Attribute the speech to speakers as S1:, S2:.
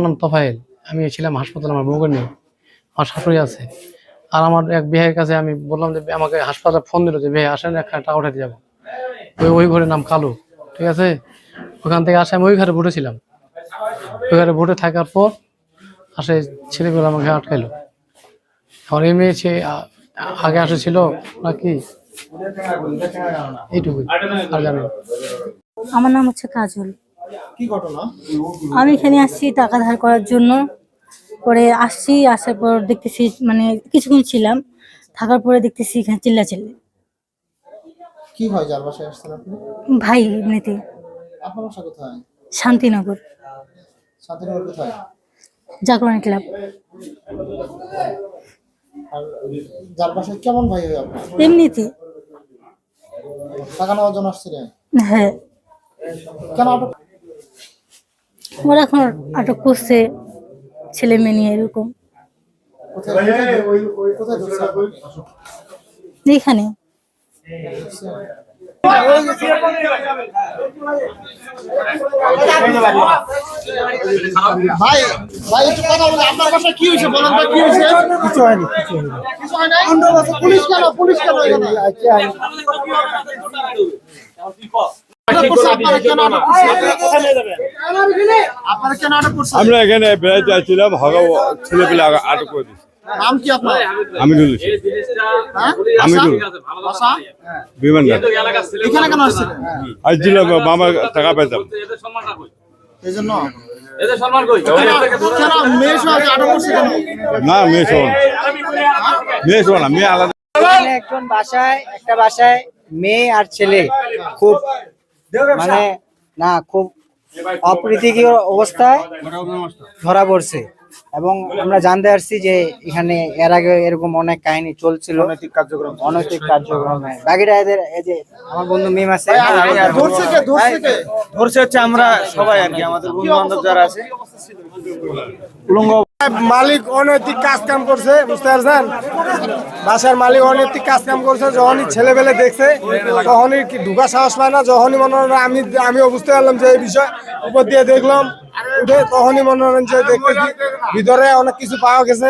S1: নাম তফাইল। আমি ছিলাম হাসপাতালে, আমার বউকে নিয়ে, আমার শাশুড়ি আছে। আর আমার এক বিয়ের কাছে আমি বললাম যে আমাকে হাসপাতালে ফোন দিল যে বিয়ে আসেন, একটা টাকা উঠাতে যাবো। ওই ঘরের নাম কালু, ঠিক আছে। ওখান থেকে আসে আমি ওই ঘরে বসেছিলাম। ওই ঘরে ভোটে থাকার পর আসে ছেলেগুলো আমাকে আটকাইলো। আমার এই মেয়ে আগে আসেছিল নাকি এইটুকুই, আর জানি না।
S2: আমার নাম হচ্ছে কাজল।
S3: কি ঘটনা?
S2: আমি এখানে আসছি টাকা ধার করার জন্য। পরে আসছি, আসার পর দেখতেছি মানে কিছুক্ষণ ছিলাম, থাকার পরে দেখতেছি এখানে চিল্লাচিল্লি।
S3: কি হয় যার বাসায় আসছেন আপনি?
S2: ভাই এমনিতে।
S3: আপনার বাসা কোথায়?
S2: শান্তিনগর,
S3: শান্তিনগর কোথায়?
S2: জাগরণ ক্লাব।
S3: আর যার বাসায় কেমন ভাই হয় আপনার?
S2: এমনিতে।
S3: টাকা নেওয়ার জন্য আসছিলেন?
S2: হ্যাঁ,
S3: কেন আটক?
S2: ওরা এখন আটক করছে, ছেলে মেয়ে নিয়ে এরকম।
S3: কোথায় কোথায় ধরছে আপনাকে?
S2: এইখানে।
S3: ভাই ভাই একটু কথা বলে, আপনার বাসায় কি হয়েছে বলেন তো, কি হয়েছে? কিছু হয়নি, কিছু হয় নাই। পুলিশ কেন এখানে?
S4: আমরা এখানে বেড়াতে আসছিলাম, ছেলেপেলে আটক করে দিচ্ছি।
S3: নাম কি আপনার?
S4: আমিরুল, আমিরুল বিমান ঘাট।
S3: এখানে কেন আসছিলেন?
S4: আসছিলাম মামার টাকা পেতাম।
S3: এই জন্য মেয়ে সহ আটক করছে কেন?
S4: না, মেয়ে শোন, মেয়ে শোন না, মেয়ে আলাদা।
S5: একটা বাসায় মেয়ে আর ছেলে খুব মানে না খুব অপ্রীতিকর অবস্থায় ধরা পড়ছে, এবং আমরা জানতে পারছি যে এখানে এর আগে এরকম অনেক কাহিনী চলছিল, অনৈতিক কার্যক্রম। বাকিটা এদের এই যে আমার বন্ধু মিম আছে,
S6: ধরছে হচ্ছে আমরা সবাই আর কি, আমাদের বন্ধু বান্ধব যারা আছে।
S7: মালিক অনৈতিক কাজ কাম করছে, বুঝতে পারছেন? বাসার মালিক অনৈতিক কাজ কাম করছে। যখনই ছেলেবেলে দেখছে তখনই কি ঢুকা সাহস পায় না। যখনই মনে হয় আমিও বুঝতে পারলাম যে এই বিষয়, উপর দিয়ে দেখলাম উঠে, তখনই মনে হয় যে দেখতেছি ভিতরে অনেক কিছু পাওয়া গেছে।